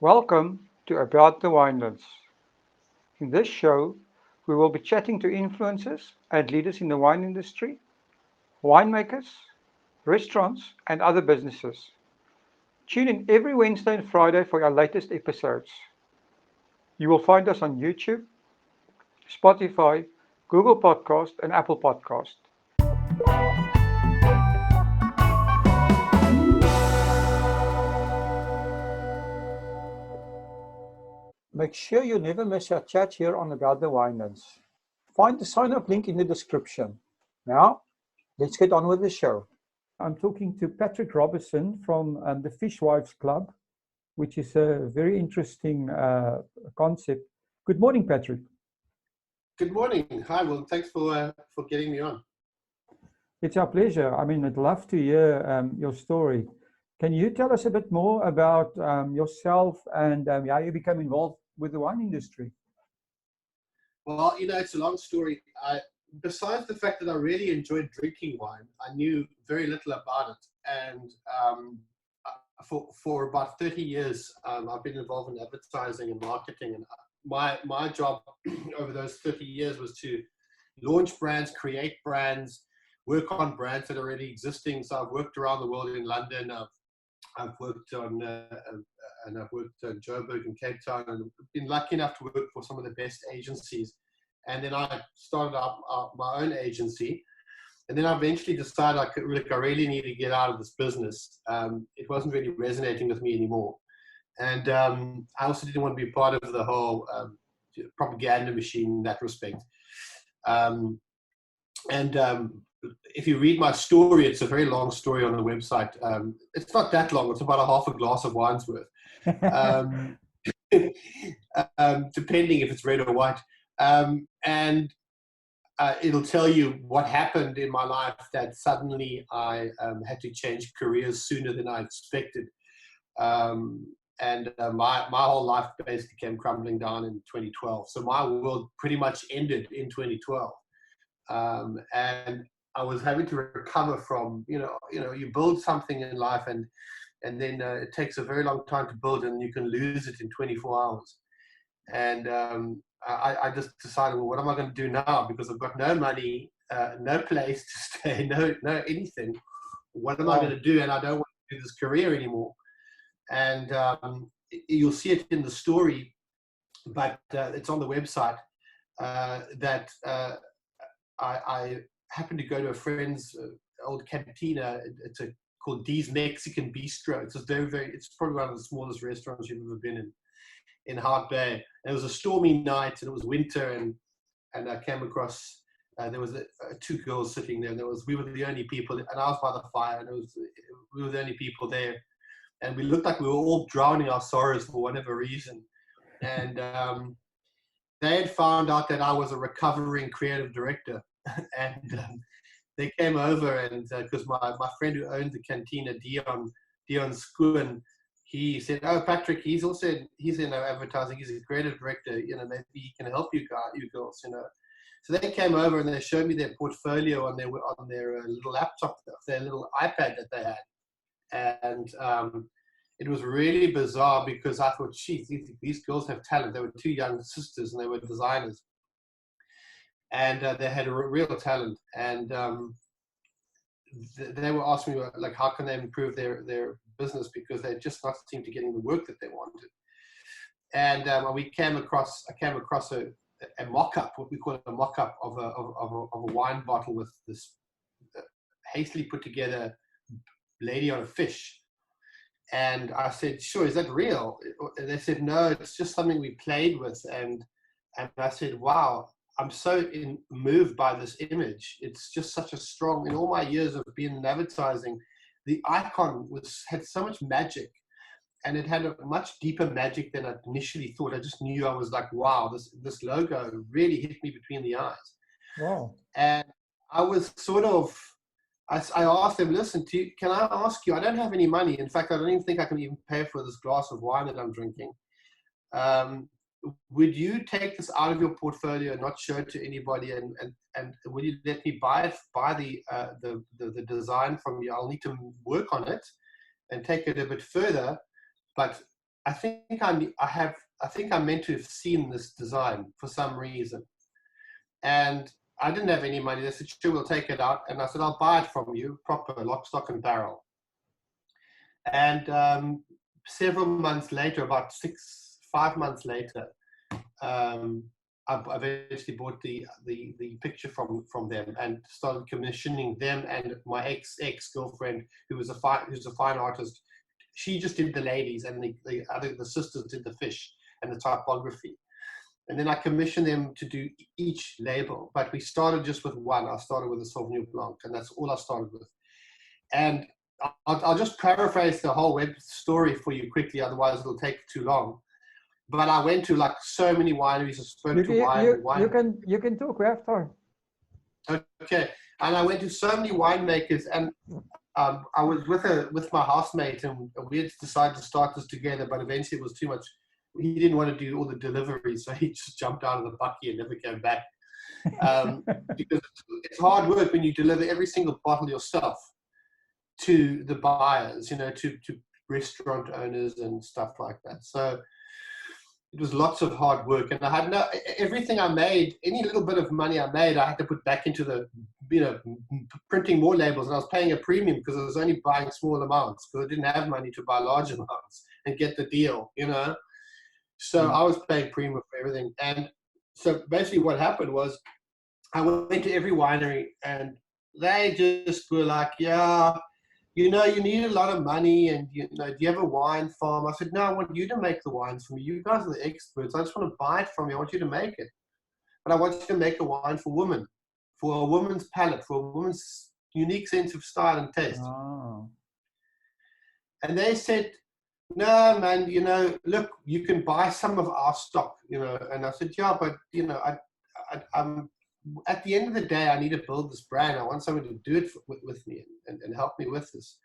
Welcome to About the Winelands. In this show, we will be chatting to influencers and leaders in the wine industry, winemakers, restaurants, and other businesses. Tune in every Wednesday and Friday for our latest episodes. You will find us on YouTube, Spotify, Google Podcast, and Apple Podcast. Make sure you never miss our chat here on About the Winelands. Find the sign up link in the description. Now, let's get on with the show. I'm talking to Patrick Robertson from the Fishwives Club, which is a very interesting concept. Good morning, Patrick. Good morning. Hi, well, thanks for getting me on. It's our pleasure. I mean, I'd love to hear your story. Can you tell us a bit more about yourself and how you became involved with the wine industry? Well, it's a long story. Besides the fact that I really enjoyed drinking wine, I knew very little about it. And for about 30 years, I've been involved in advertising and marketing. And my job over those 30 years was to launch brands, create brands, work on brands that are already existing. So I've worked around the world in London. I've worked on and I've worked in Joburg and Cape Town, and been lucky enough to work for some of the best agencies. And then I started up my own agency, and then I eventually decided I really need to get out of this business. It wasn't really resonating with me anymore, and I also didn't want to be part of the whole propaganda machine in that respect. If you read my story, it's a very long story on the website. It's not that long. It's about a half a glass of wine's worth, depending if it's red or white. And it'll tell you what happened in my life that suddenly I had to change careers sooner than I expected. My whole life basically came crumbling down in 2012. So my world pretty much ended in 2012. And I was having to recover from, you build something in life and then it takes a very long time to build and you can lose it in 24 hours. And I just decided, well, what am I going to do now? Because I've got no money, no place to stay, no anything. What am I going to do? And I don't want to do this career anymore. And you'll see it in the story, but it's on the website that I happened to go to a friend's old cantina. It's called Dee's Mexican Bistro. It's it's probably one of the smallest restaurants you've ever been in Hart Bay. And it was a stormy night, and it was winter, and I came across. There was two girls sitting there, and we were the only people, and I was by the fire, and we were the only people there, and we looked like we were all drowning our sorrows for whatever reason, and they had found out that I was a recovering creative director. And they came over, and because my friend who owned the cantina, Dion Schoen, he said, "Oh, Patrick, he's in advertising. He's a creative director. Maybe he can help you girls. So they came over and they showed me their portfolio on their little laptop, their little iPad that they had, and it was really bizarre because I thought, geez, these girls have talent. They were two young sisters and they were designers. And they had a real talent, and they were asking me like, how can they improve their business because they just not seemed to getting the work that they wanted. And I came across a mock-up, what we call a mock-up of a wine bottle with this hastily put together lady on a fish. And I said, sure, is that real? And they said, no, it's just something we played with. And I said, wow. I'm so moved by this image. It's just such a strong, in all my years of being in advertising, the icon had so much magic, and it had a much deeper magic than I initially thought. I just knew, I was like, wow, this logo really hit me between the eyes. Wow. And I was I asked them, listen, can I ask you, I don't have any money. In fact, I don't even think I can even pay for this glass of wine that I'm drinking. Would you take this out of your portfolio and not show it to anybody, and will you let me buy the design from you? I'll need to work on it and take it a bit further, but I think I think I'm meant to have seen this design for some reason. And I didn't have any money. They said, sure, we'll take it out. And I said, I'll buy it from you, proper lock, stock, and barrel. And several months later, about 5 months later, I eventually bought the picture from them and started commissioning them and my ex-girlfriend, who's a fine artist. She just did the ladies, and the sisters did the fish and the typography. And then I commissioned them to do each label. But we started just with one. I started with a Sauvignon Blanc, and that's all I started with. And I'll just paraphrase the whole web story for you quickly, otherwise it'll take too long. But I went to like so many wineries. I spoke to wine. You can talk. We have time. Okay, and I went to so many winemakers, and I was with my housemate, and we had decided to start this together. But eventually, it was too much. He didn't want to do all the deliveries, so he just jumped out of the bucky and never came back. Because it's hard work when you deliver every single bottle yourself to the buyers, you know, to restaurant owners and stuff like that. So it was lots of hard work, and I had everything I made, any little bit of money I made, I had to put back into the, you know, printing more labels, and I was paying a premium because I was only buying small amounts because I didn't have money to buy large amounts and get the deal, you know. So I was paying premium for everything. And so basically what happened was I went to every winery, and they just were like, yeah, you know, you need a lot of money, and, you know, do you have a wine farm? I said, no, I want you to make the wines for me. You guys are the experts. I just want to buy it from you. I want you to make it. But I want you to make a wine for women, for a woman's palate, for a woman's unique sense of style and taste. Oh. And they said, no, man, you know, look, you can buy some of our stock, you know. And I said, yeah, but, you know, I'm at the end of the day, I need to build this brand. I want someone to do it with me and help me with this.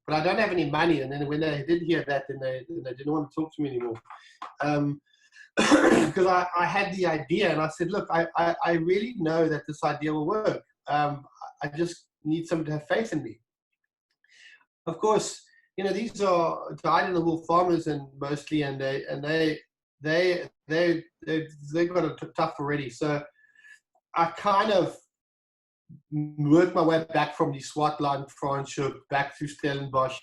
But I don't have any money. And then when they did hear that, then they didn't want to talk to me anymore. Because I had the idea, and I said, look, I really know that this idea will work. I just need someone to have faith in me. Of course, you know, these are dyed-in-the-wool farmers, and mostly, and they got it tough already. So I kind of worked my way back from the Swartland, Franschhoek, back through Stellenbosch.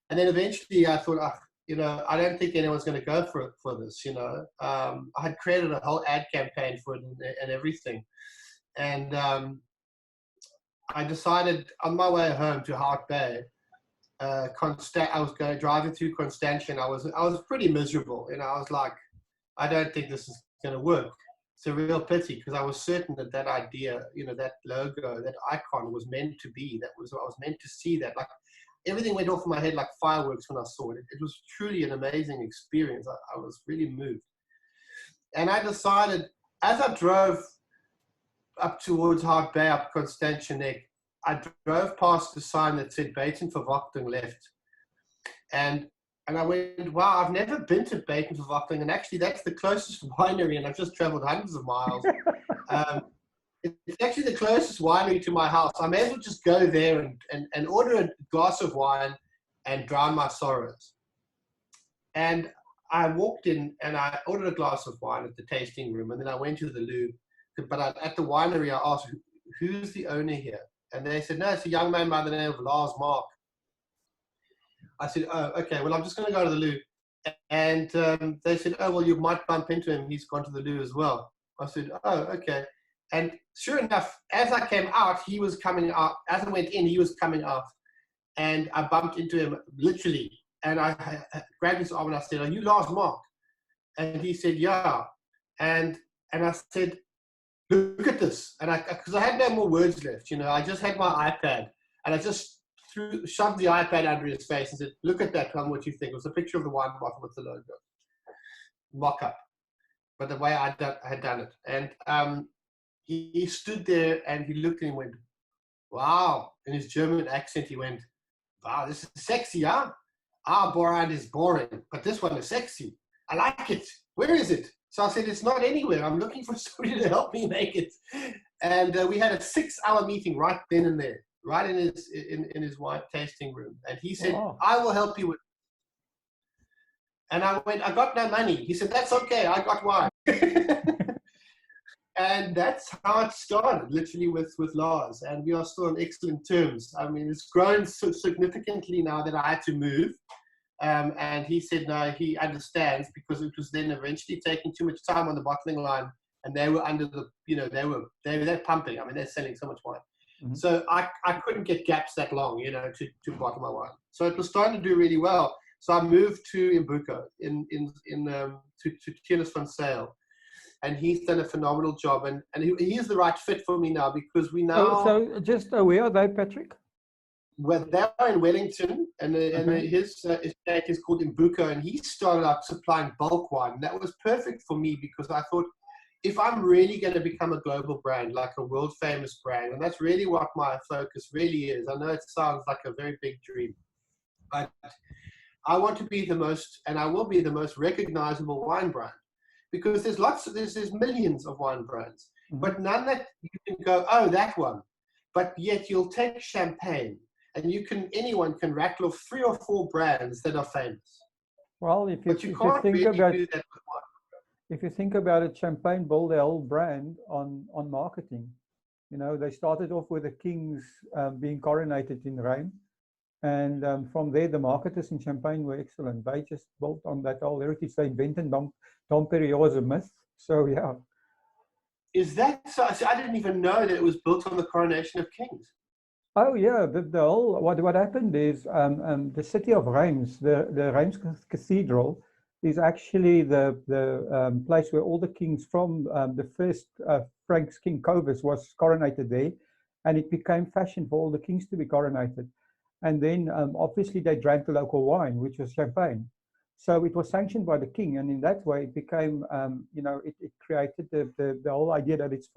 And then eventually I thought, you know, I don't think anyone's going to go for this, you know. I had created a whole ad campaign for it and everything. And I decided on my way home to Hart Bay, I was driving through Constantia, and I was pretty miserable. You know, I was like, I don't think this is going to work. It's a real pity, because I was certain that idea, you know, that logo, that icon was meant to be. I was meant to see that. Like, everything went off in my head like fireworks when I saw it. It was truly an amazing experience. I was really moved. And I decided, as I drove up towards Hart Bay, up Constantia Neck, I drove past the sign that said Baton Verwachting left. And I went, wow, I've never been to Baton Verwachting, and actually that's the closest winery, and I've just traveled hundreds of miles. It's actually the closest winery to my house. I may as well just go there and order a glass of wine and drown my sorrows. And I walked in and I ordered a glass of wine at the tasting room, and then I went to the loo. But at the winery, I asked, who's the owner here? And they said, no, it's a young man by the name of Lars Mark. I said, oh, okay, well, I'm just going to go to the loo. And they said, oh, well, you might bump into him. He's gone to the loo as well. I said, oh, okay. And sure enough, as I came out, he was coming out. As I went in, he was coming out. And I bumped into him, literally. And I grabbed his arm and I said, are you Lars Mark? And he said, yeah. And I said, look at this. And because I had no more words left, you know, I just had my iPad. And I just shoved the iPad under his face and said, look at that, tell me what you think. It was a picture of the wine bottle with the logo. Mock-up. But the way I had done it. And he stood there and he looked and he went, wow. In his German accent, he went, wow, this is sexy, huh? Our brand is boring, but this one is sexy. I like it. Where is it? So I said, it's not anywhere. I'm looking for somebody to help me make it. And we had a 6-hour meeting right then and there, right in his wine tasting room. And he said, wow, I will help you with it. And I went, I got no money. He said, that's okay, I got wine. And that's how it started, literally with Lars. And we are still on excellent terms. I mean, it's grown so significantly now that I had to move. And he said, no, he understands, because it was then eventually taking too much time on the bottling line. And they were under the, you know, they're pumping. I mean, they're selling so much wine. Mm-hmm. So I couldn't get gaps that long, you know, to bottle my wine. So it was starting to do really well. So I moved to Imbuco to Tienes van Sale. And he's done a phenomenal job, and he is the right fit for me now, because we now. So just where are they, Patrick? Well, they're in Wellington, and his estate is called Imbuco, and he started out supplying bulk wine. And that was perfect for me, because I thought, if I'm really going to become a global brand, like a world famous brand, and that's really what my focus really is. I know it sounds like a very big dream, but I want to be the most, and I will be the most recognizable wine brand. Because there's millions of wine brands, mm-hmm. but none that you can go, oh, that one. But yet you'll take champagne, and anyone can rattle off 3 or 4 brands that are famous. Well, if you think about it, Champagne built their whole brand on marketing. You know, they started off with the kings being coronated in Rheims. And from there, the marketers in Champagne were excellent. They just built on that whole heritage. They invented Dom Perignon as a myth. So, yeah. Is that so? I didn't even know that it was built on the coronation of kings. Oh, yeah. The whole, what happened is the city of Reims, the Reims Cathedral, is actually the place where all the kings from the first Franks King Clovis was coronated there. And it became fashion for all the kings to be coronated. And then obviously they drank the local wine, which was champagne. So it was sanctioned by the king, and in that way it became, you know, it created the whole idea that it's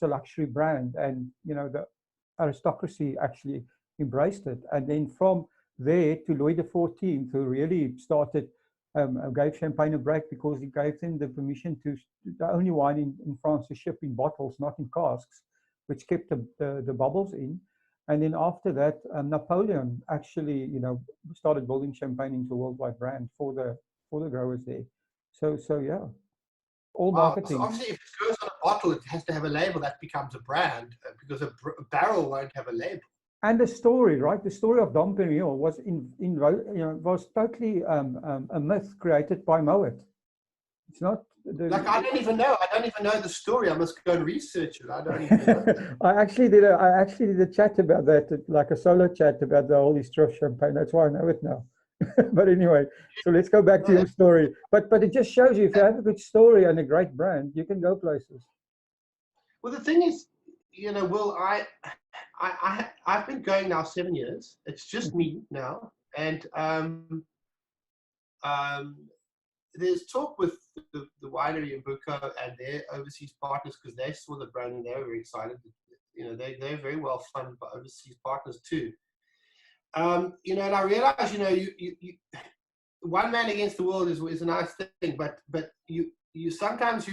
a luxury brand, and you know the aristocracy actually embraced it. And then from there to Louis XIV, who really started gave champagne a break, because he gave them the permission to the only wine in France to ship in bottles, not in casks, which kept the bubbles in. And then after that, Napoleon actually, you know, started building champagne into a worldwide brand for the growers there. So yeah, all marketing. So obviously, if it goes on a bottle, it has to have a label that becomes a brand, because a barrel won't have a label. And the story, right? The story of Dom Perignon was was totally a myth created by Moet. It's not. I don't even know the story. I must go and research it. I don't even know. I actually did a chat about that, like a solo chat about the whole history of champagne. That's why I know it now. But anyway, so let's go back to your story. But it just shows you, if you have a good story and a great brand, you can go places. Well, the thing is, you know, Will, I've been going now 7 years. It's just me now, and there's talk with the winery in Buco and their overseas partners, because they saw the brand and they were very excited. You know, they're very well funded by overseas partners too. You know, and I realize, you know, you one man against the world is a nice thing, but you sometimes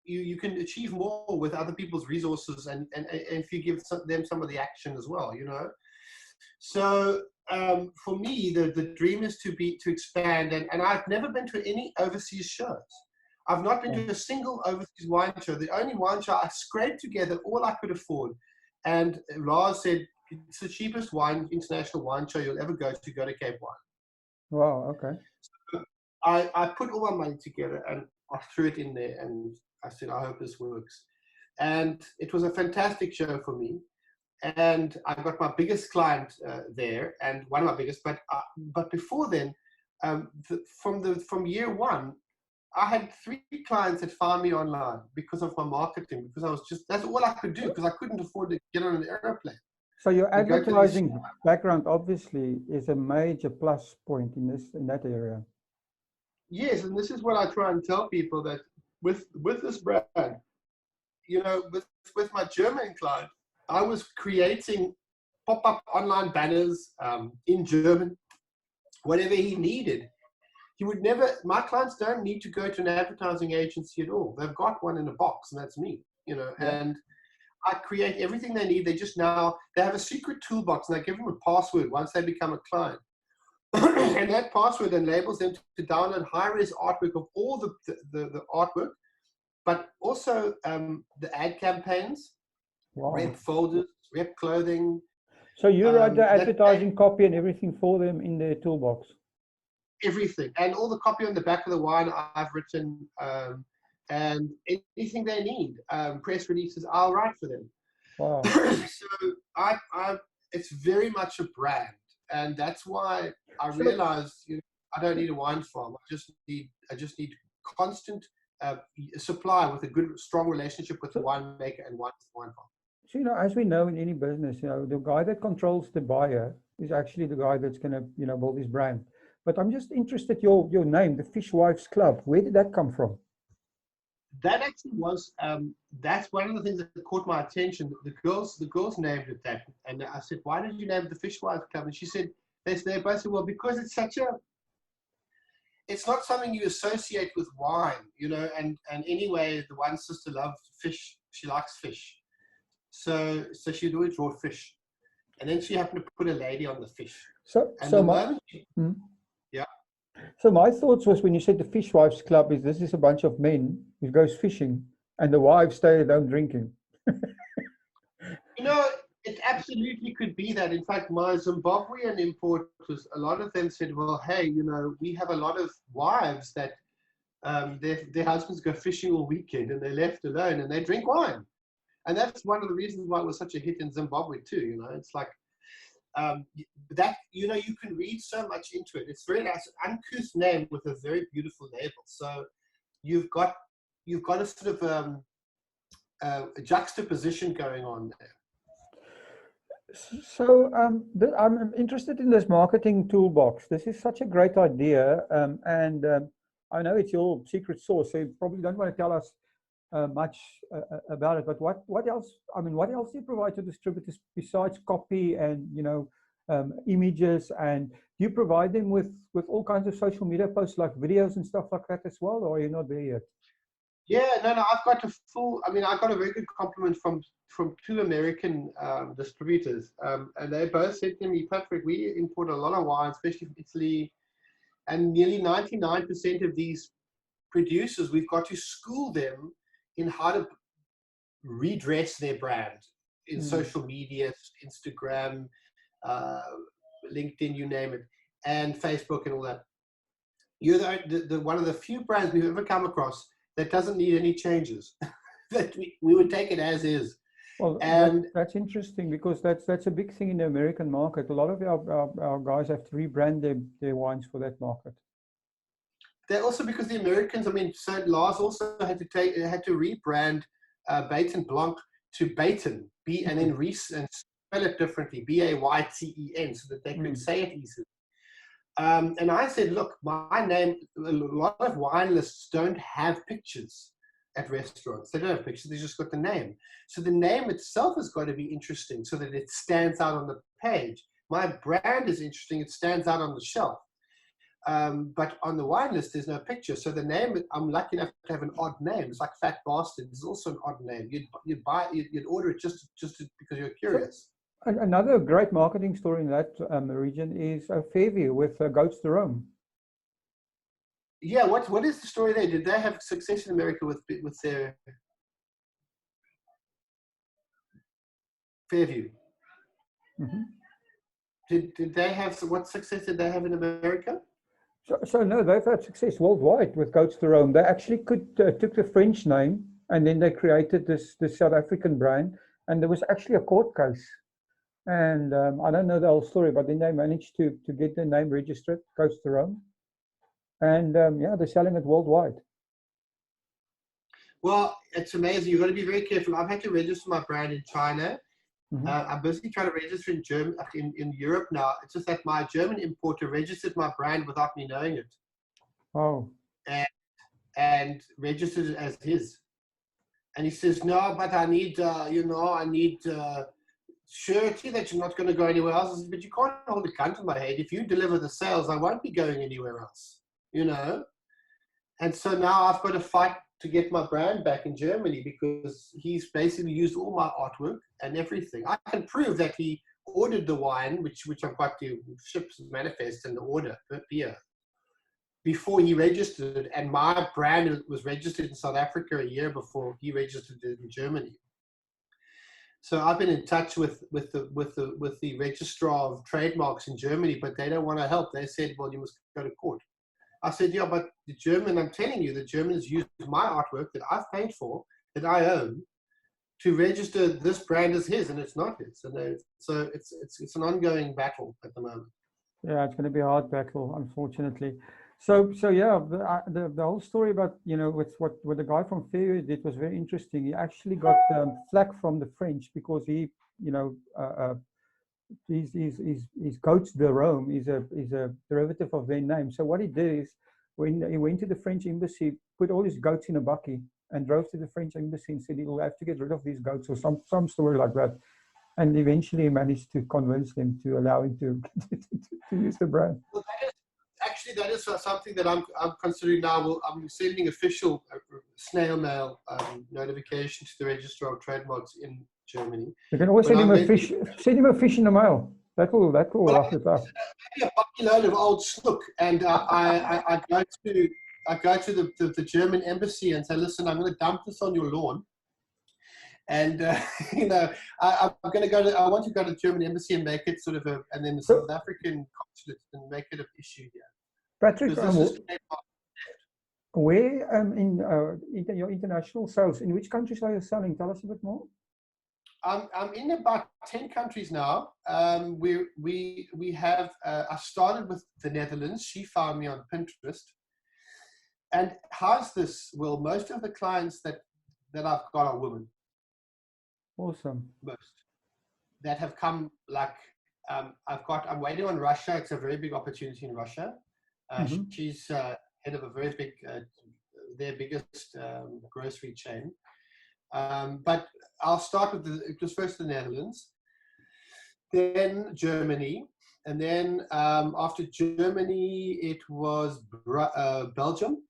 you can achieve more with other people's resources, and if you give them some of the action as well, you know. So for me, the dream is to expand, and I've never been to any overseas shows. I've not been to a single overseas wine show. The only wine show I scraped together all I could afford, and Lars said it's the cheapest international wine show you'll ever go to Cape Wine. Wow. Okay. So I put all my money together and I threw it in there, and I said, I hope this works. And it was a fantastic show for me. And I got my biggest client there, and one of my biggest. But before then, from year one, I had 3 clients that found me online because of my marketing. Because that's all I could do, because I couldn't afford to get on an airplane. So your advertising background obviously is a major plus point in that area. Yes, and this is what I try and tell people, that with this brand, you know, with my German client, I was creating pop-up online banners in German, whatever he needed. My clients don't need to go to an advertising agency at all. They've got one in a box, and that's me, you know. Yeah. And I create everything they need. They have a secret toolbox, and I give them a password once they become a client. and that password enables them to download high-res artwork of all the artwork, but also the ad campaigns, rep folders, rep clothing. So you write the advertising copy and everything for them in their toolbox? Everything. And all the copy on the back of the wine I've written, and anything they need, press releases, I'll write for them. Wow. So it's very much a brand. And that's why I realized, I don't need a wine farm. I just need constant supply with a good, strong relationship with the winemaker and wine farm. So, as we know in any business, the guy that controls the buyer is actually the guy that's going to, build his brand. But I'm just interested, your name, the Fishwives Club, where did that come from? That actually was, that's one of the things that caught my attention. The girls named it that. And I said, why did you name it the Fishwives Club? And she said, they both said, well, because it's not something you associate with wine, and anyway, the one sister loved fish. She likes fish. So she'd always draw fish. And then she happened to put a lady on the fish. So my thoughts was when you said the Fishwives Club this is a bunch of men who goes fishing and the wives stay at home drinking. It absolutely could be that. In fact, my Zimbabwean importers, a lot of them said, well, hey, we have a lot of wives that their husbands go fishing all weekend and they're left alone and they drink wine. And that's one of the reasons why it was such a hit in Zimbabwe too. It's like, that you can read so much into it. It's very nice, uncouth name with a very beautiful label. So you've got a sort of a juxtaposition going on there. So I'm interested in this marketing toolbox. This is such a great idea, and I know it's your secret sauce, so you probably don't want to tell us much about it. But what else? What else do you provide to distributors besides copy and images? And do you provide them with all kinds of social media posts like videos and stuff like that as well, or are you not there yet? Yeah, no, I've got I got a very good compliment from two American distributors, and they both said to me, Patrick, we import a lot of wine, especially from Italy, and nearly 99% of these producers, we've got to school them in how to redress their brand in social media, Instagram, LinkedIn, you name it, and Facebook and all that. You're the one of the few brands we've ever come across that doesn't need any changes. That we would take it as is. Well, and that's interesting because that's a big thing in the American market. A lot of our guys have to rebrand their wines for that market. They're also because the Americans, so Lars also had to rebrand Bayton Blanc to Bayton, and then and spell it differently, Bayten, so that they could say it easily. And I said, look, my name, a lot of wine lists don't have pictures at restaurants. They don't have pictures, they just got the name. So the name itself has got to be interesting so that it stands out on the page. My brand is interesting, it stands out on the shelf. But on the wine list, there's no picture. So the name, I'm lucky enough to have an odd name. It's like Fat Bastard. It's also an odd name. You'd order it just because you're curious. Another great marketing story in that region is Fairview with Goats to Rome. Yeah, what is the story there? Did they have success in America with their Fairview? Mm-hmm. Did they have what success did they have in America? So no, they've had success worldwide with Goats to Rome. They actually took the French name and then they created this South African brand, and there was actually a court case. And I don't know the whole story, but then they managed to get the name registered, Goats to Rome. And they're selling it worldwide. Well, it's amazing. You've got to be very careful. I've had to register my brand in China. Mm-hmm. I'm busy trying to register in Europe now. It's just that my German importer registered my brand without me knowing it. Oh. And registered it as his. And he says, no, but I need, I need surety that you're not going to go anywhere else. I said, but you can't hold a gun to my head. If you deliver the sales, I won't be going anywhere else, And so now I've got to fight to get my brand back in Germany because he's basically used all my artwork and everything. I can prove that he ordered the wine, which I've got to ship manifest and the order per beer, before he registered, and my brand was registered in South Africa a year before he registered it in Germany. So I've been in touch with the registrar of trademarks in Germany, but they don't want to help. They said, well, you must go to court. I said, yeah, but the German, I'm telling you, the Germans used my artwork that I've paid for, that I own, to register this brand as his, and it's not his. And so it's an ongoing battle at the moment. Yeah, it's going to be a hard battle, unfortunately. So yeah, the whole story about, you know, with what the guy from Fairview did was very interesting. He actually got flack from the French because he, you know, his goats de Rome is a derivative of their name. So what he did is, when he went to the French embassy, put all his goats in a bakkie and drove to the French embassy and said he will have to get rid of these goats, or some story like that. And eventually he managed to convince them to allow him to use the brand. Well, that is something that I'm considering now. Well, I'm sending official snail mail notification to the Registrar of Trademarks in Germany. You can always send him a fish in the mail. That will rough it up. Maybe a bucket load of old snook, and I go to the German embassy and say, listen, I'm going to dump this on your lawn. And you know, I'm going to go to. I want to go to the German embassy and make it sort of and then the South African consulate and make it an issue here. Patrick, where in your international sales, in which countries are you selling? Tell us a bit more. I'm in about 10 countries now. We have. I started with the Netherlands. She found me on Pinterest. And how's this? Well, most of the clients that I've got are women. Awesome. Most that have come, like I'm waiting on Russia. It's a very big opportunity in Russia. She's head of a very big, their biggest grocery chain. But I'll start with it was first the Netherlands, then Germany, and then after Germany it was Belgium,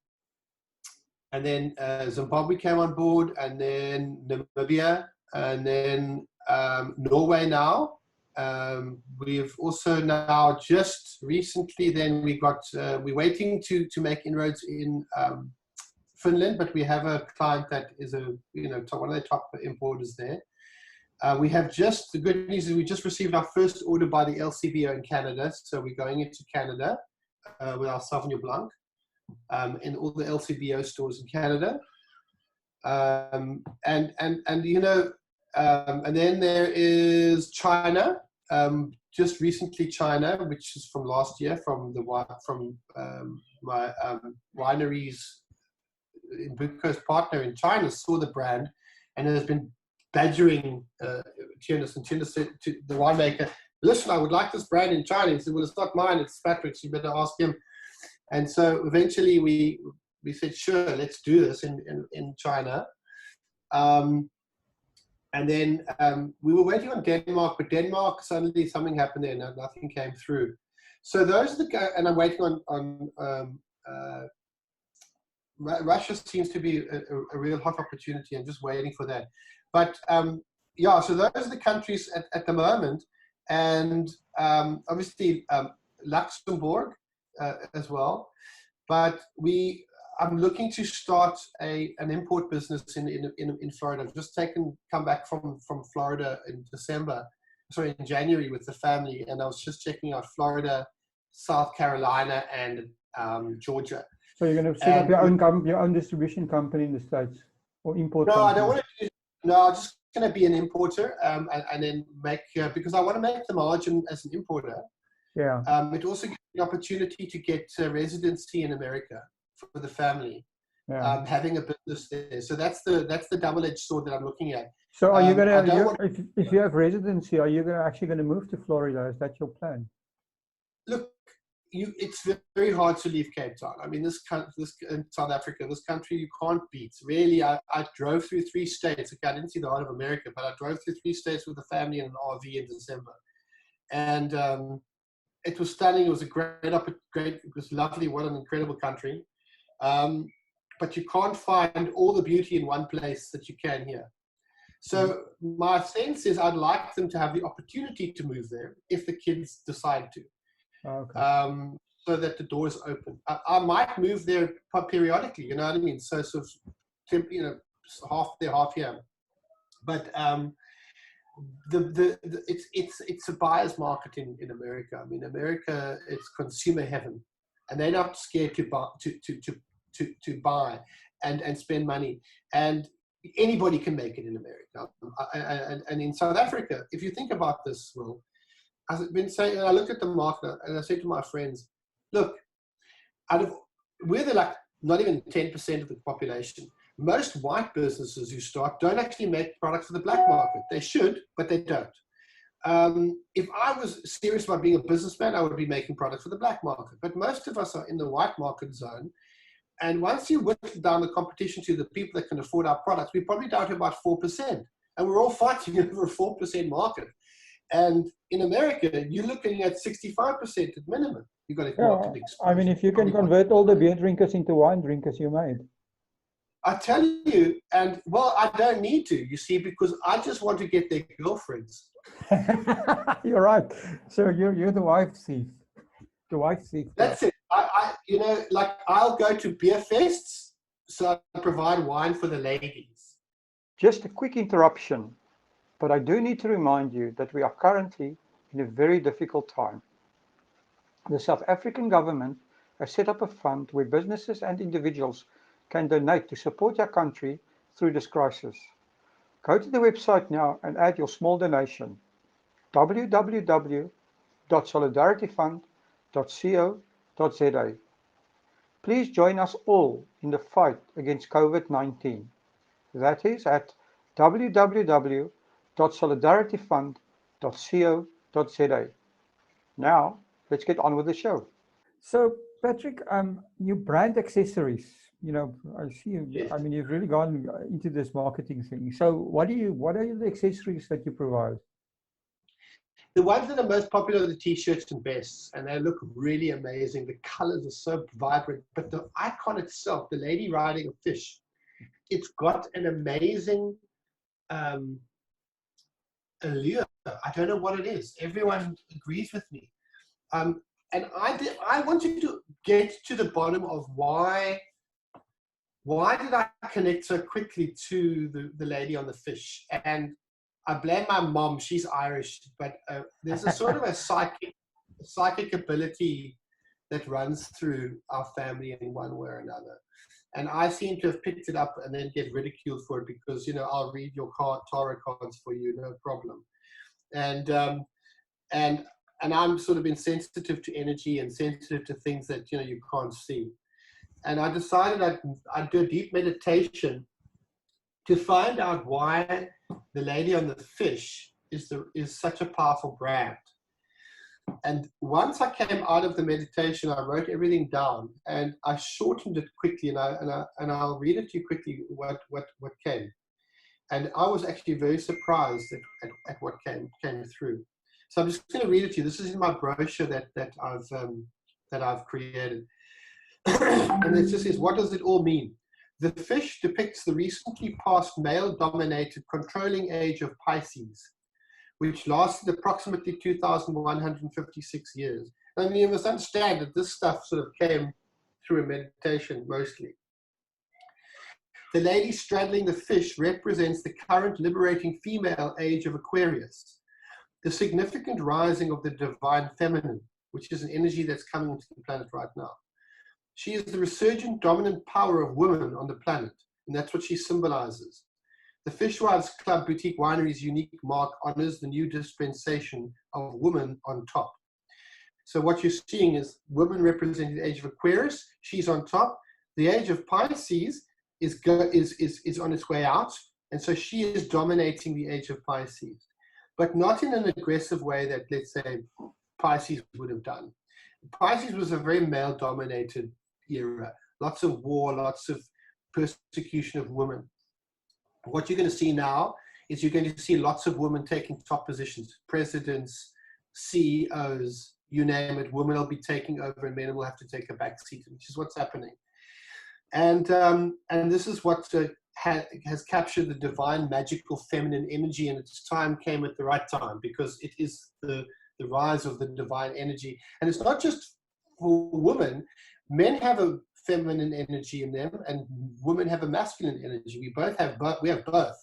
and then Zimbabwe came on board, and then Namibia, and then Norway now. We've also now just recently, then we're waiting to make inroads in Finland, but we have a client that is one of the top importers there. We have the good news is we just received our first order by the LCBO in Canada, so we're going into Canada with our Sauvignon Blanc in all the LCBO stores in Canada, and then there is China. Just recently, China, which is from last year, from my wineries in Bucharest partner in China, saw the brand and has been badgering Tiernis, and Tiernis said to the winemaker, listen, I would like this brand in China. He said, well, it's not mine, it's Patrick's, you better ask him. And so eventually we said, sure, let's do this in China. And then we were waiting on Denmark, but Denmark, suddenly something happened there and nothing came through. So those are and I'm waiting on Russia seems to be a real hot opportunity. I'm just waiting for that. But yeah, so those are the countries at the moment. And obviously Luxembourg as well. But I'm looking to start an import business in Florida. I've just come back from Florida in January with the family, and I was just checking out Florida, South Carolina, and Georgia. So you're going to set up your own distribution company in the States, or import? No, I don't want to. No, I'm just going to be an importer, and then because I want to make the margin as an importer. Yeah. It also gives me the opportunity to get residency in America for the family, having a business there. So that's the double-edged sword that I'm looking at. So are you going to, if you have residency, are you actually going to move to Florida? Is that your plan? Look, it's very hard to leave Cape Town. I mean, this in South Africa, this country you can't beat. Really, I drove through 3 states. Okay, I didn't see the heart of America, but I drove through 3 states with the family in an RV in December. And it was stunning. It was it was lovely. What an incredible country. But you can't find all the beauty in one place that you can here. So my sense is I'd like them to have the opportunity to move there if the kids decide to, so that the door is open. I might move there periodically, you know what I mean? So sort of, you know, half there, half here. But it's a buyer's market in America. I mean, America, it's consumer heaven, and they're not scared to buy and spend money. And anybody can make it in America. And in South Africa, if you think about this, Will, I've been saying, I look at the market and I say to my friends, look, we're like not even 10% of the population. Most white businesses who start don't actually make products for the black market. They should, but they don't. If I was serious about being a businessman, I would be making products for the black market. But most of us are in the white market zone. And once you whittle down the competition to the people that can afford our products, we're probably down to about 4%. And we're all fighting over a 4% market. And in America, you're looking at 65% at minimum. You've got to market exposure. I mean, if you can convert all the beer drinkers into wine drinkers, you made. I tell you, and well, I don't need to, you see, because I just want to get their girlfriends. You're right. So you're the wife thief. The wife thief. That's it. You know, like I'll go to beer fests, so I provide wine for the ladies. Just a quick interruption, but I do need to remind you that we are currently in a very difficult time. The South African government has set up a fund where businesses and individuals can donate to support their country through this crisis. Go to the website now and add your small donation. www.solidarityfund.co.za. Please join us all in the fight against COVID-19. That is at www.solidarityfund.co.za. Now, let's get on with the show. So, Patrick, you brand accessories. You know, I see you. Yes. I mean, you've really gone into this marketing thing. So, what are the accessories that you provide? The ones that are most popular are the t-shirts and vests, and they look really amazing. The colors are so vibrant, but the icon itself, the lady riding a fish, it's got an amazing allure. I don't know what it is. Everyone agrees with me. And I wanted to get to the bottom of why did I connect so quickly to the lady on the fish? And I blame my mom. She's Irish, but there's a sort of a psychic ability that runs through our family in one way or another. And I seem to have picked it up and then get ridiculed for it because, you know, I'll read your tarot cards for you, no problem. And I'm sort of insensitive to energy and sensitive to things that, you know, you can't see. And I decided I'd do a deep meditation to find out why the lady on the fish is such a powerful brand. And once I came out of the meditation, I wrote everything down and I shortened it quickly, and I'll read it to you quickly what came. And I was actually very surprised at what came through. So I'm just going to read it to you. This is in my brochure that I've created. And it just says, what does it all mean? The fish depicts the recently past male-dominated controlling age of Pisces, which lasted approximately 2,156 years. I mean, you must understand that this stuff sort of came through a meditation mostly. The lady straddling the fish represents the current liberating female age of Aquarius, the significant rising of the divine feminine, which is an energy that's coming into the planet right now. She is the resurgent dominant power of women on the planet, and that's what she symbolizes. The Fishwives Club Boutique Winery's unique mark honors the new dispensation of woman on top. So what you're seeing is women representing the age of Aquarius. She's on top. The age of Pisces is on its way out, and so she is dominating the age of Pisces, but not in an aggressive way that, let's say, Pisces would have done. Pisces was a very male-dominated era. Lots of war, lots of persecution of women. What you're going to see now is you're going to see lots of women taking top positions. Presidents, CEOs, you name it, women will be taking over and men will have to take a back seat, which is what's happening. And this is what has captured the divine, magical, feminine energy, and its time came at the right time, because it is the rise of the divine energy. And it's not just for women. Men have a feminine energy in them, and women have a masculine energy. We both have both. We have both.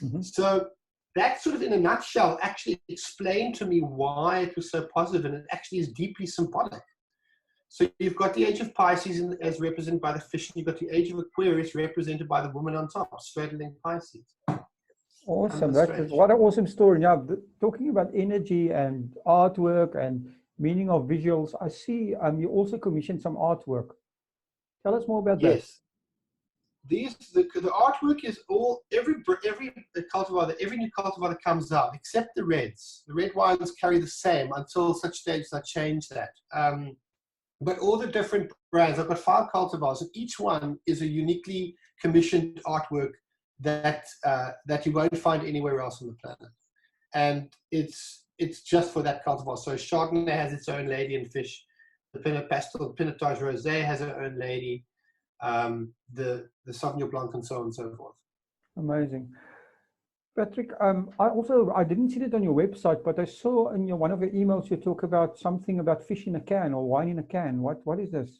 Mm-hmm. So that sort of, in a nutshell, actually explained to me why it was so positive, and it actually is deeply symbolic. So you've got the age of Pisces as represented by the fish, and you've got the age of Aquarius represented by the woman on top, straddling Pisces. Awesome. What an awesome story. Now, talking about energy and artwork and meaning of visuals, I see you also commissioned some artwork. Tell us more about that. Yes. The artwork is every cultivar, every new cultivar that comes out, except the reds. The red wines carry the same until such stage I change that. But all the different brands, I've got 5 cultivars, and each one is a uniquely commissioned artwork that you won't find anywhere else on the planet. And it's just for that cultivar. So Chardonnay has its own lady in fish. The Pinot Pastel, Pinotage Rosé has her own lady. The Sauvignon Blanc, and so on and so forth. Amazing. Patrick, I didn't see it on your website, but I saw in one of your emails you talk about something about fish in a can or wine in a can. What is this?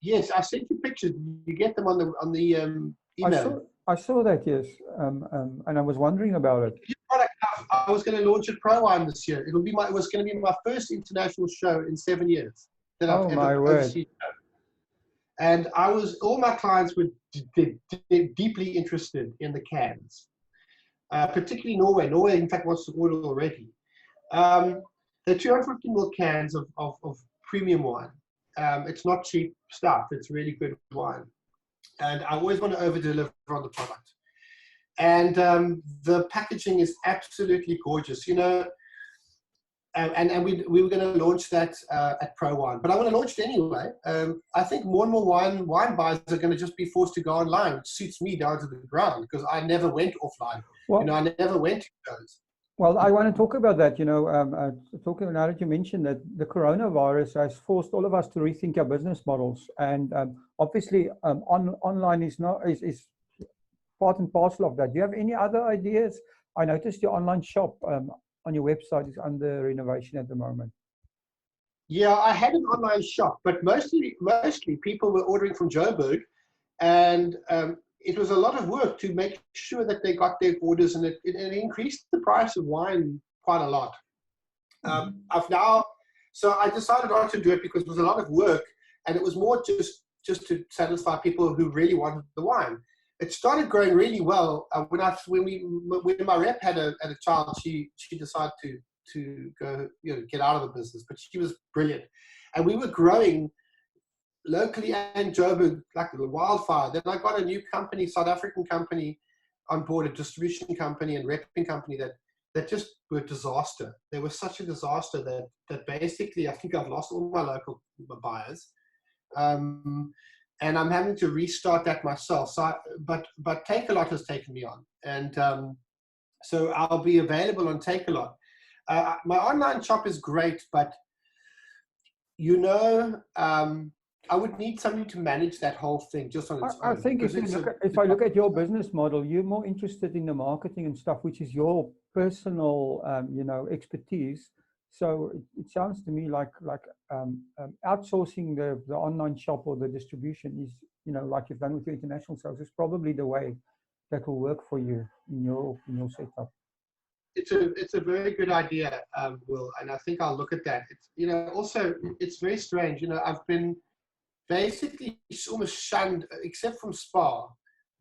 Yes, I sent you pictures. You get them on the email. I saw that, yes, and I was wondering about it. I was going to launch at Pro Wine this year. It was going to be my first international show in 7 years that I've ever overseen. And all my clients were deeply interested in the cans, particularly Norway. Norway, in fact, wants to order already. They're 250 ml cans of premium wine. It's not cheap stuff. It's really good wine. And I always want to over-deliver on the product. And the packaging is absolutely gorgeous. You know, and we were going to launch that at Pro Wine, but I want to launch it anyway. I think more and more wine buyers are going to just be forced to go online, which suits me down to the ground, because I never went offline. Well, you know, I never went to shows. Well, I want to talk about that. You know, talking now that you mentioned that the coronavirus has forced all of us to rethink our business models, and obviously, online is part and parcel of that. Do you have any other ideas? I noticed your online shop on your website is under renovation at the moment. Yeah, I had an online shop, but mostly people were ordering from Joburg, and it was a lot of work to make sure that they got their orders, and it increased the price of wine quite a lot. So I decided not to do it because it was a lot of work, and it was more just to satisfy people who really wanted the wine. It started growing really well when my rep had a child. She decided to go, you know, get out of the business, but she was brilliant, and we were growing locally and Joburg like the wildfire. Then I got a new company, South African company, on board, a distribution company and repping company that just were a disaster. They were such a disaster that basically I think I've lost all my local buyers. And I'm having to restart that myself. So, but Takealot has taken me on, and so I'll be available on Takealot. My online shop is great, but you know, I would need somebody to manage that whole thing just on its own. I think if I look at your business model, you're more interested in the marketing and stuff, which is your personal, you know, expertise. So it sounds to me like outsourcing the online shop or the distribution is, you know, like you've done with your international sales, is probably the way that will work for you in your setup. It's a very good idea, Will, and I think I'll look at that. It's, you know, also it's very strange. You know, I've been basically almost shunned, except from Spa,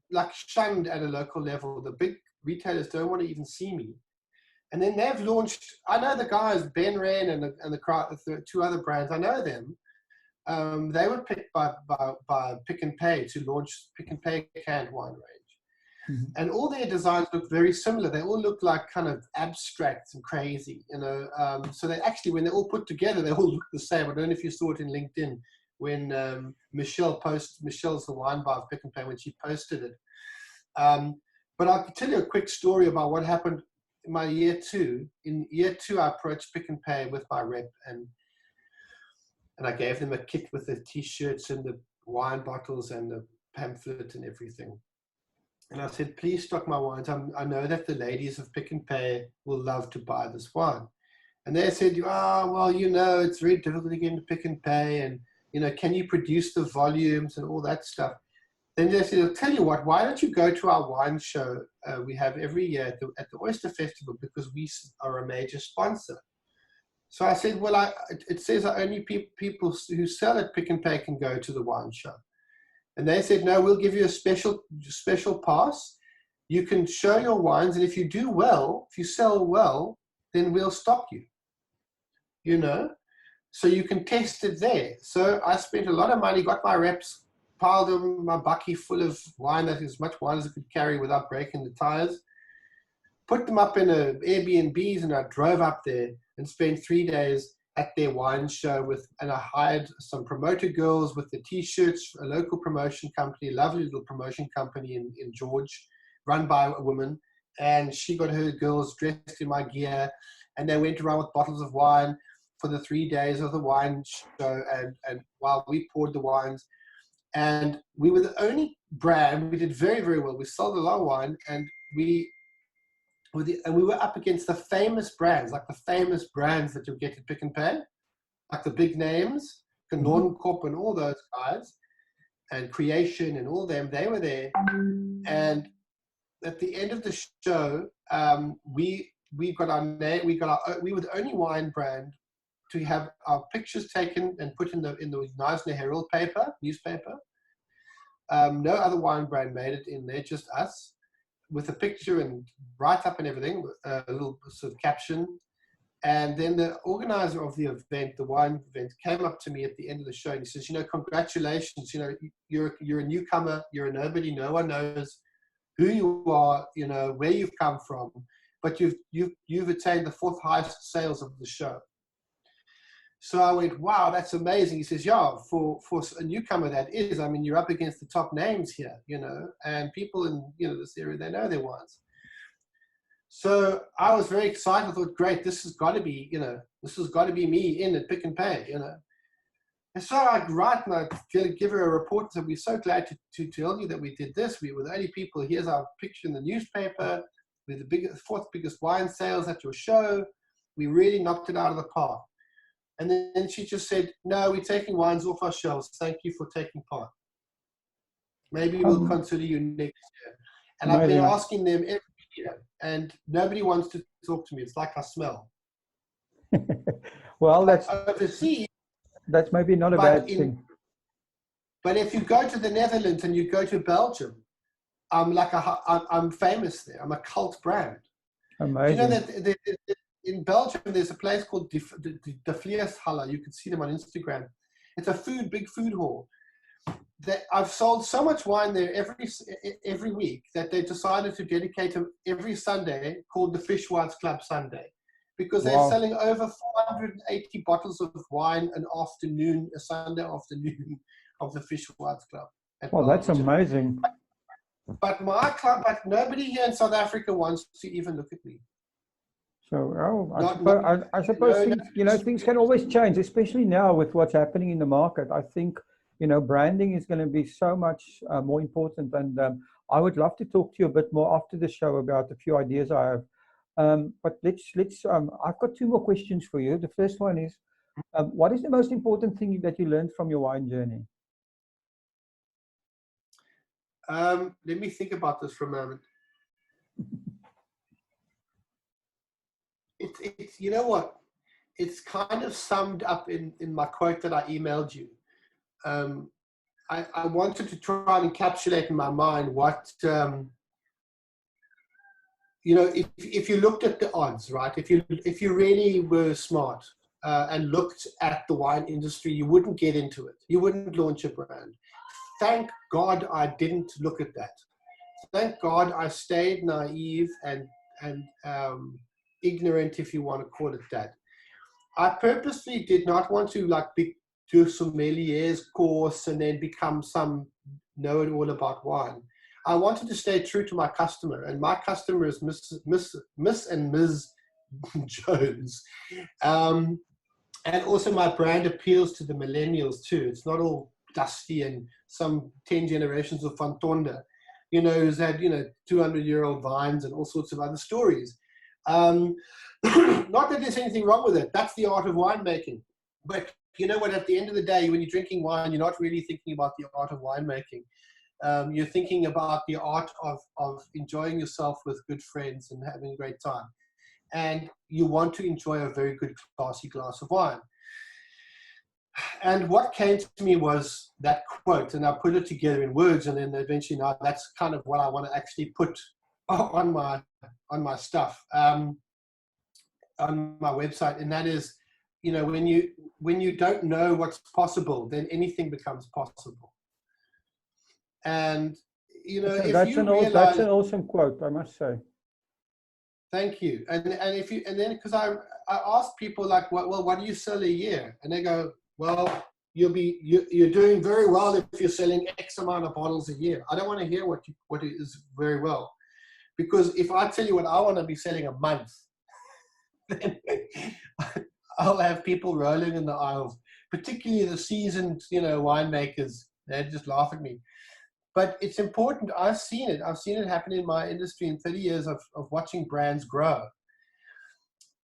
like shunned at a local level. The big retailers don't want to even see me. And then they've launched, I know the guys, Ben Wren and the 2 other brands, I know them. They were picked by Pick n Pay to launch Pick n Pay canned wine range. Mm-hmm. And all their designs look very similar. They all look like kind of abstract and crazy, you know. So they actually, when they're all put together, they all look the same. I don't know if you saw it in LinkedIn when Michelle's the wine bar of Pick n Pay, when she posted it. But I'll tell you a quick story about what happened in my year 2. In year 2, I approached Pick n Pay with my rep, and I gave them a kit with the t-shirts and the wine bottles and the pamphlet and everything. And I said, please stock my wines. I know that the ladies of Pick and Pay will love to buy this wine. And they said, oh, well, it's very difficult to get into Pick and Pay. And, can you produce the volumes and all that stuff? Then they said, I'll tell you what, why don't you go to our wine show we have every year at the Oyster Festival, because we are a major sponsor. So I said, well, it says that only people who sell at Pick and Pay can go to the wine show. And they said, no, we'll give you a special pass. You can show your wines, and if you do well, if you sell well, then we'll stock you, So you can test it there. So I spent a lot of money, got my reps, piled them, my bucky full of wine, that as much wine as I could carry without breaking the tires, put them up in Airbnbs, and I drove up there and spent 3 days at their wine show and I hired some promoter girls with the t-shirts, a local promotion company, a lovely little promotion company in George, run by a woman, and she got her girls dressed in my gear, and they went around with bottles of wine for the 3 days of the wine show, and while we poured the wines, and we were the only brand, we did very, very well. We sold a lot of wine, and we were up against the famous brands, like the famous brands that you'll get at Pick and Pay, like the big names, Nornkop and all those guys, and Creation and all them. They were there, and at the end of the show, we were the only wine brand to have our pictures taken and put in the Neusner Herald newspaper. No other wine brand made it in there, just us, with a picture and write-up and everything, a little sort of caption. And then the organizer of the event, the wine event, came up to me at the end of the show, and he says, congratulations, you're a newcomer, you're a nobody, no one knows who you are, where you've come from, but you've attained the 4th highest sales of the show. So I went, wow, that's amazing. He says, yeah, for a newcomer that is, I mean, you're up against the top names here, and people in, this area, they know their wines. So I was very excited. I thought, great, this has got to be me in at Pick and Pay, And so I'd write and I'd give her a report and say, we're so glad to tell you that we did this. We were the only people. Here's our picture in the newspaper. We're the 4th biggest wine sales at your show. We really knocked it out of the park. And then she just said, no, we're taking wines off our shelves. Thank you for taking part. Maybe we'll consider you next year. And I've been asking them every year, and nobody wants to talk to me. It's like I smell. Well, that's overseas. That's maybe not a bad thing. But if you go to the Netherlands and you go to Belgium, I'm famous there. I'm a cult brand. Amazing. Do you know that in Belgium, there's a place called De Vleeshalle. You can see them on Instagram. It's a big food hall. That I've sold so much wine there every week that they decided to dedicate them every Sunday, called the Fishwives Club Sunday, because they're selling over 480 bottles of wine a Sunday afternoon of the Fishwives Club. Well, that's amazing. But my club, but nobody here in South Africa wants to even look at me. So, I suppose things, things can always change, especially now with what's happening in the market. I think, branding is going to be so much more important. And I would love to talk to you a bit more after the show about a few ideas I have. But let's. I've got 2 more questions for you. The first one is, what is the most important thing that you learned from your wine journey? Let me think about this for a moment. It's you know what? It's kind of summed up in my quote that I emailed you. I wanted to try and encapsulate in my mind what. If you looked at the odds, right? If you really were smart and looked at the wine industry, you wouldn't get into it. You wouldn't launch a brand. Thank God I didn't look at that. Thank God I stayed naive and ignorant, if you want to call it that. I purposely did not want to do a sommelier's course and then become some know-it-all about wine. I wanted to stay true to my customer, and my customer is Miss and Ms. Jones. And also my brand appeals to the millennials too. It's not all dusty and some 10 generations of Van Tonde. who's had, 200-year-old vines and all sorts of other stories. Not that there's anything wrong with it. That's the art of winemaking. But you know what? At the end of the day, when you're drinking wine, you're not really thinking about the art of winemaking. You're thinking about the art of enjoying yourself with good friends and having a great time. And you want to enjoy a very good, classy glass of wine. And what came to me was that quote, and I put it together in words, and then eventually now that's kind of what I want to actually put on my stuff, on my website. And that is, when you don't know what's possible, then anything becomes possible. And that's an awesome quote, I must say. Thank you. And then because I ask people like, well, what do you sell a year? And they go, well, you're doing very well if you're selling X amount of bottles a year. I don't want to hear what is very well, because if I tell you what I want to be selling a month, then I'll have people rolling in the aisles, particularly the seasoned, winemakers. They just laugh at me. But it's important. I've seen it happen in my industry in 30 years of watching brands grow.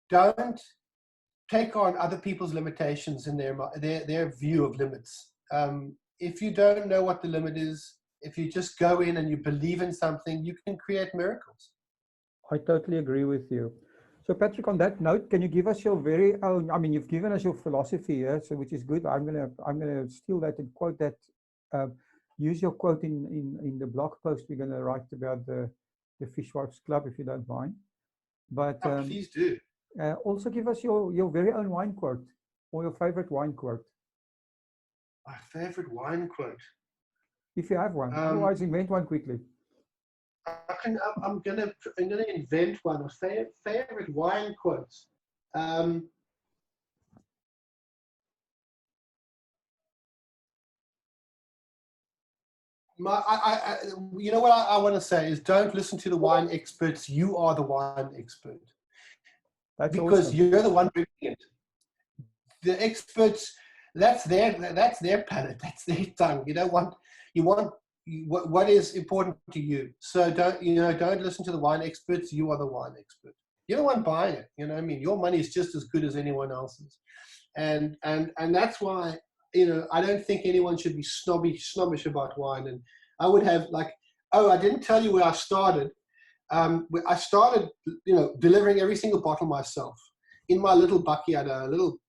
Don't take on other people's limitations in their view of limits. If you don't know what the limit is, if you just go in and you believe in something, you can create miracles. I totally agree with you. So Patrick, on that note, can you give us your very own, you've given us your philosophy here, so which is good. I'm gonna steal that and quote that. Use your quote in the blog post we're going to write about the Fishwives Club, if you don't mind. But please do. Also give us your very own wine quote, or your favorite wine quote. My favorite wine quote. If you have one, otherwise invent one quickly. I'm gonna invent one of favorite wine quotes. You know what I want to say is, don't listen to the wine experts. You are the wine expert. That's because awesome. You're the one drinking it. The experts, that's their palate, that's their tongue. You want what is important to you. So don't listen to the wine experts. You are the wine expert. You're the one buying it. You know what I mean? Your money is just as good as anyone else's, and that's why. I don't think anyone should be snobbish about wine. And I would have I didn't tell you where I started. I started, delivering every single bottle myself in my little bucky. I had a little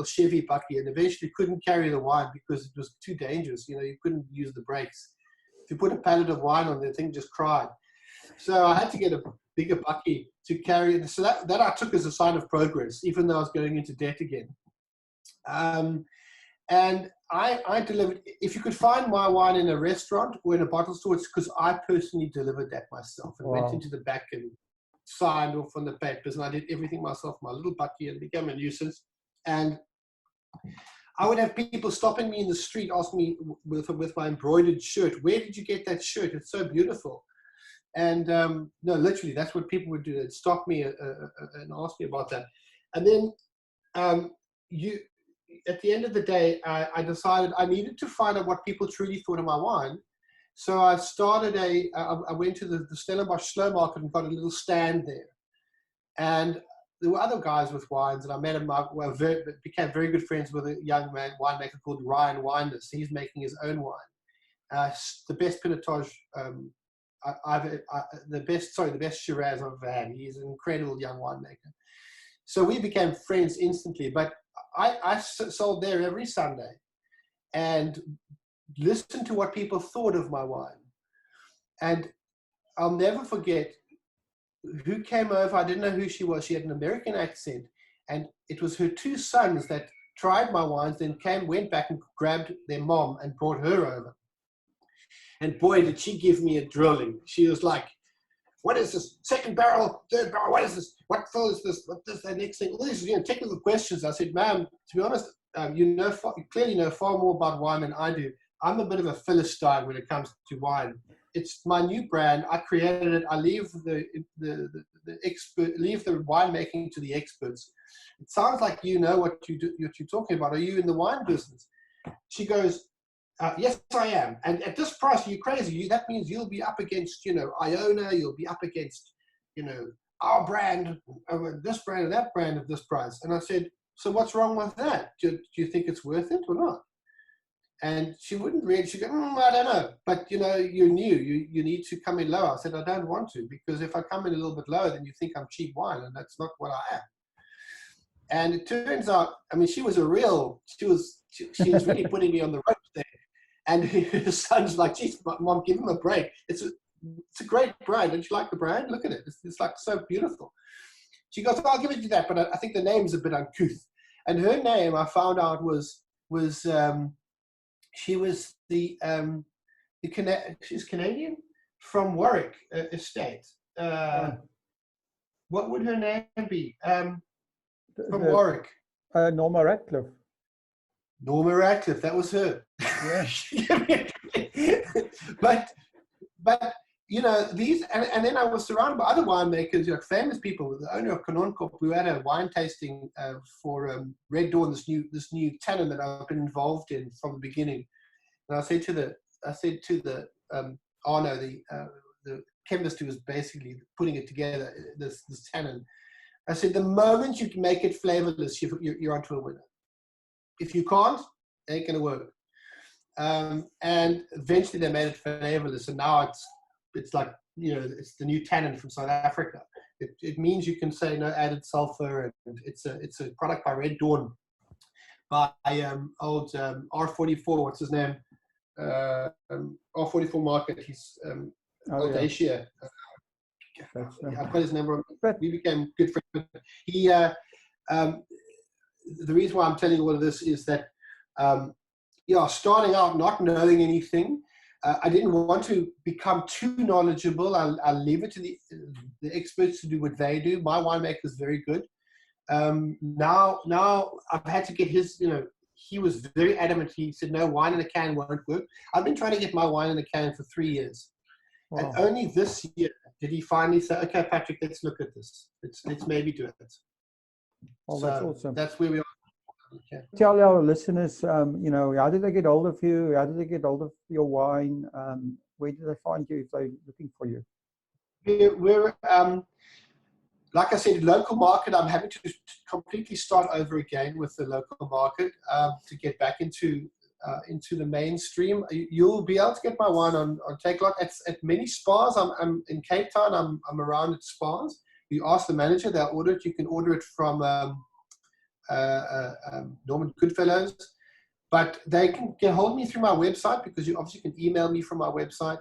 Chevy bucky, and eventually couldn't carry the wine because it was too dangerous. You couldn't use the brakes. If you put a pallet of wine on, the thing just cried. So I had to get a bigger bucky to carry it. So that I took as a sign of progress, even though I was going into debt again. And I delivered. If you could find my wine in a restaurant or in a bottle store, it's because I personally delivered that myself and went into the back and signed off on the papers, and I did everything myself, my little bucky, and became a nuisance. And I would have people stopping me in the street, asking me with my embroidered shirt, "Where did you get that shirt? It's so beautiful." And no, literally, that's what people would do. They'd stop me and ask me about that. And then at the end of the day, I decided I needed to find out what people truly thought of my wine. So I started I went to the Stellenbosch Slow Market and got a little stand there. And there were other guys with wines, and I met him. Became very good friends with a young winemaker called Ryan Winders. He's making his own wine. The best Pinotage, the best Shiraz I've ever had. He's an incredible young winemaker. So we became friends instantly. But I sold there every Sunday and listened to what people thought of my wine. And I'll never forget who came over. I didn't know who she was. She had an American accent. And it was her two sons that tried my wines, then went back and grabbed their mom and brought her over. And boy, did she give me a drilling. She was like, "What is this? Second barrel, third barrel, what is this? What fill is this? What is that next thing?" All these technical questions. I said, "Ma'am, to be honest, you clearly know far more about wine than I do. I'm a bit of a Philistine when it comes to wine. It's my new brand. I created it. I leave the winemaking to the experts. It sounds like you know what you're talking about. Are you in the wine business?" She goes, Yes, I am. And at this price, you're crazy. That means you'll be up against, Iona. You'll be up against, our brand, this brand, and that brand at this price. And I said, so what's wrong with that? Do you think it's worth it or not? And she wouldn't read. She'd go, I don't know. But, you're new. You need to come in lower. I said, I don't want to, because if I come in a little bit lower, then you think I'm cheap wine, and that's not what I am. And it turns out, she was she was really putting me on the ropes there. And his son's like, geez, Mom, give him a break. It's a great brand. Don't you like the brand? Look at it. It's like so beautiful. She goes, I'll give it to that, but I think the name's a bit uncouth. And her name, I found out, she was she's Canadian from Warwick Estate. What would her name be? From Warwick. Norma Radcliffe. Norma Radcliffe, that was her. Yeah. but these, and then I was surrounded by other winemakers, famous people. The owner of Kanonkop, who had a wine tasting for Red Dawn, this new tannin that I've been involved in from the beginning. And I said to Arno, the chemist who was basically putting it together, this tannin, I said, the moment you can make it flavorless, you're onto a winner. If you can't, it ain't going to work. And eventually they made it flavorless, and now it's like, it's the new tannin from South Africa. It means you can say no added sulfur, and it's a product by Red Dawn, by old R44, what's his name? R44 Market. He's old Asia. I've got his number. We became good friends. He, the reason why I'm telling you all of this is that, starting out not knowing anything, I didn't want to become too knowledgeable. I'll leave it to the experts to do what they do. My winemaker is very good. Now I've had to get his, he was very adamant. He said, no, wine in a can won't work. I've been trying to get my wine in a can for 3 years. Wow. And only this year did he finally say, okay, Patrick, let's look at this. Let's maybe do it. Oh, that's awesome. That's where we are. Okay. Tell our listeners, how did they get hold of you? How did they get hold of your wine? Where do they find you if they're looking for you? We're like I said, local market. I'm having to completely start over again with the local market to get back into the mainstream. You'll be able to get my wine on Takealot at many spas. I'm in Cape Town. I'm around at spas. You ask the manager, they'll order it. You can order it from Norman Goodfellows, but they can get hold of me through my website, because you obviously can email me from my website,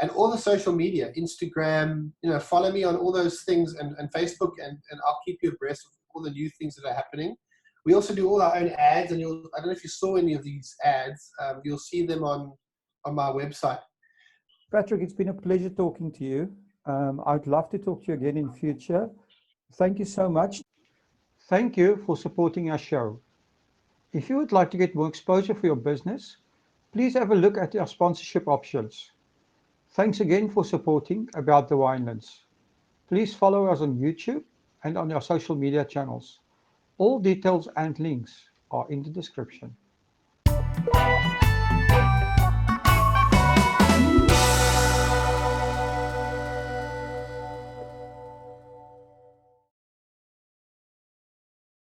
and all the social media, Instagram, follow me on all those things, and Facebook, and I'll keep you abreast of all the new things that are happening. We also do all our own ads, and I don't know if you saw any of these ads, you'll see them on my website. Patrick, it's been a pleasure talking to you. I'd love to talk to you again in future. Thank you so much. Thank you for supporting our show. If you would like to get more exposure for your business, please have a look at our sponsorship options. Thanks again for supporting About the Winelands. Please follow us on YouTube and on our social media channels. All details and links are in the description.